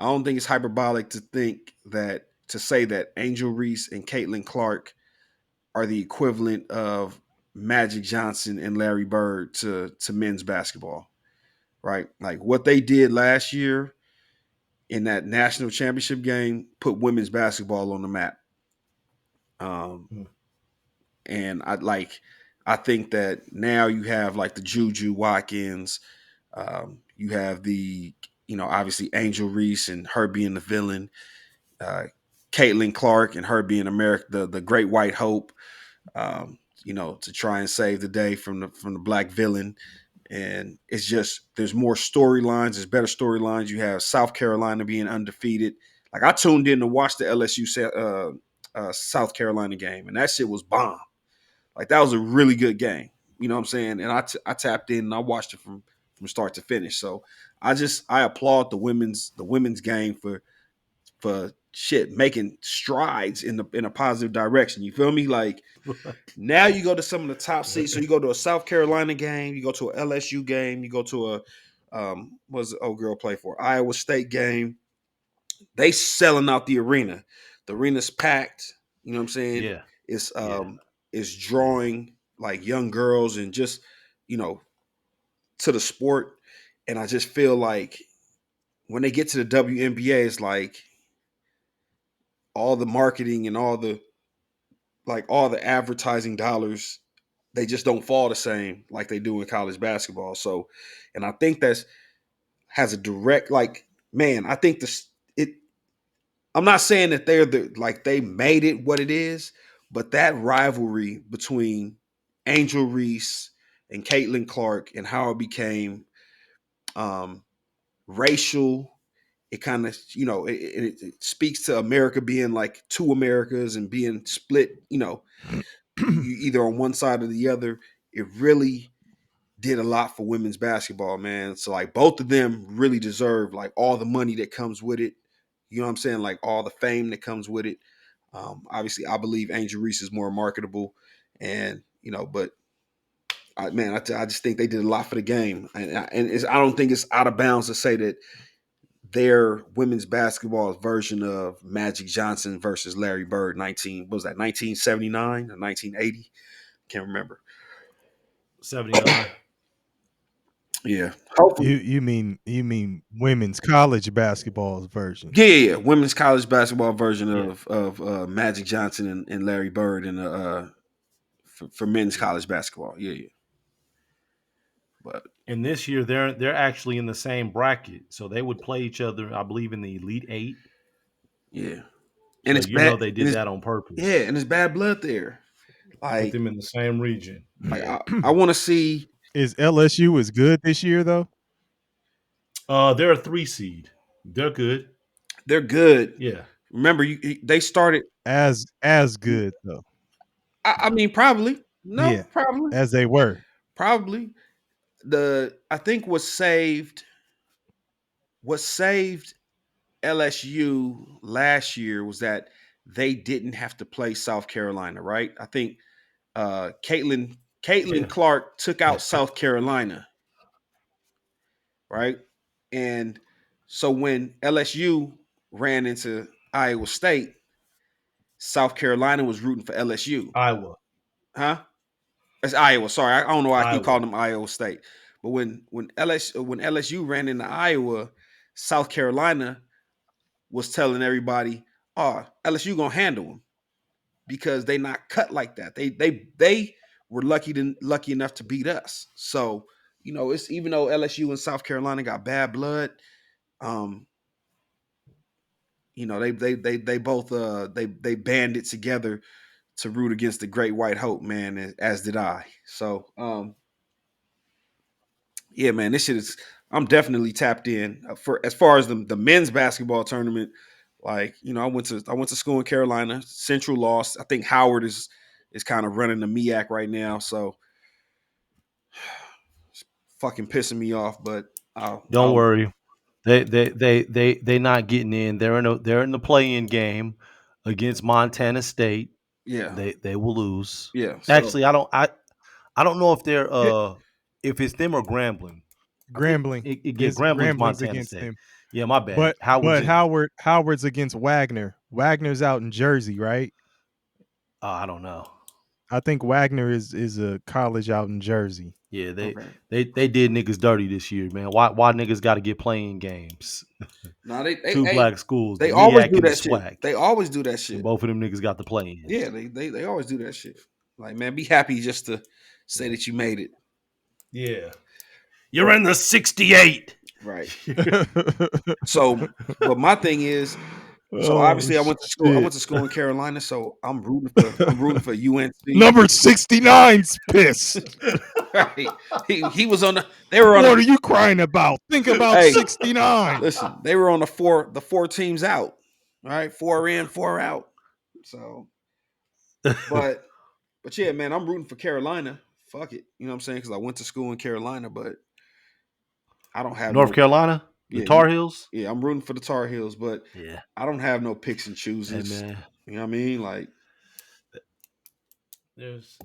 I don't think it's hyperbolic to say that Angel Reese and Caitlin Clark are the equivalent of Magic Johnson and Larry Bird to men's basketball, right? Like what they did last year in that national championship game put women's basketball on the map. Um, Mm. and I think that now you have like the Juju Watkins, you have the obviously Angel Reese and her being the villain, uh, Caitlin Clark and her being America the Great White Hope, to try and save the day from the black villain. And it's just there's more storylines, there's better storylines. You have South Carolina being undefeated. Like I tuned in to watch the LSU South Carolina game, and that shit was bomb. Like that was a really good game. You know what I'm saying? And I tapped in and I watched it from start to finish. So I applaud the women's game for shit making strides in a positive direction. You feel me? Like now you go to some of the top seats. So you go to a South Carolina game, you go to a LSU game, you go to a what's the old girl play for Iowa State game. They selling out the arena. The arena's packed. You know what I'm saying? Yeah, It's yeah. it's drawing like young girls and just you know to the sport. And I just feel like when they get to the WNBA, it's like all the marketing and all the advertising dollars, they just don't fall the same like they do in college basketball. So, and I think that's has a direct like man. I think this it. I'm not saying that they made it what it is, but that rivalry between Angel Reese and Caitlin Clark and how it became um, racial. It kind of it speaks to America being like two Americas and being split. You either on one side or the other. It really did a lot for women's basketball, man. So like both of them really deserve like all the money that comes with it. You know what I'm saying? Like all the fame that comes with it. Obviously, I believe Angel Reese is more marketable, and but I just think they did a lot for the game, and I don't think it's out of bounds to say that their women's basketball version of Magic Johnson versus Larry Bird 1979 or 1980, can't remember. 79. Yeah, You hopefully. you mean women's college basketball's version? Yeah. Women's college basketball version Yeah, of Magic Johnson and Larry Bird and for men's yeah. college basketball. Yeah. But And this year they're actually in the same bracket, so they would play each other, I believe, in the Elite Eight. yeah, and So it's bad. they And did it's that on yeah, purpose. and it's bad blood there. Put Like them in the same region. like Yeah. I want to see. Is LSU as good this year though? They're a 3 seed. They're good. They're good. Yeah. Remember, they started. As good though. I mean, probably no, Yeah, as they were. probably I think what saved LSU last year was that they didn't have to play South Carolina, right? I think Caitlin Yeah. Clark took out South Carolina, right? And so when LSU ran into Iowa State, South Carolina was rooting for LSU, Iowa. huh? It's Iowa. Sorry, I don't know why I keep calling Iowa. them Iowa State. But when LSU ran into Iowa, South Carolina was telling everybody, "Oh, LSU gonna handle them because they not cut like that. They were lucky enough to beat us." So it's even though LSU and South Carolina got bad blood, um, they both they banded together to root against the Great White Hope, man, as did I. So yeah, man, this shit is. I'm definitely tapped in for as far as the men's basketball tournament. Like I went to school in Carolina. Central lost. I think Howard is kind of running the MEAC right now. So it's fucking pissing me off. But Don't I'll worry. They not getting in. They're in the play-in game against Montana State. yeah, They will lose. yeah. So Actually, I don't know if they're It, if it's them or Grambling. I think Grambling it get is Grambling's Grambling's Montana against State. them. Yeah, my bad. But Howard's but in. Howard's against Wagner. Wagner's out in Jersey, right? I don't know. I think Wagner is a college out in Jersey. Yeah, Okay. they did niggas dirty this year, man. Why niggas got to get playing games? No, they Two hey, black schools, the they always MEAC do and the that shit. SWAC, They always do that and shit. both of them niggas got the play-ins. Yeah, they always do that shit. Like, man, be happy just to say that you made it. Yeah, you're in the 68. Right. So, but my thing is, so Oh obviously I went to school. I shit. went to school in Carolina, so I'm rooting for UNC. Number 69's pissed. Right. He was on the. They were on What are the. you crying about? Think about Hey, 69. listen, they were on the four teams out. All right, 4 in, 4 out. So, but yeah, man, I'm rooting for Carolina. Fuck it, you know what I'm saying? Because I went to school in Carolina, but I don't have North no. Carolina, the Yeah, Tar Heels. yeah, I'm rooting for the Tar Heels, but Yeah, I don't have no picks and hey chooses. man, You know what I mean? Like, there's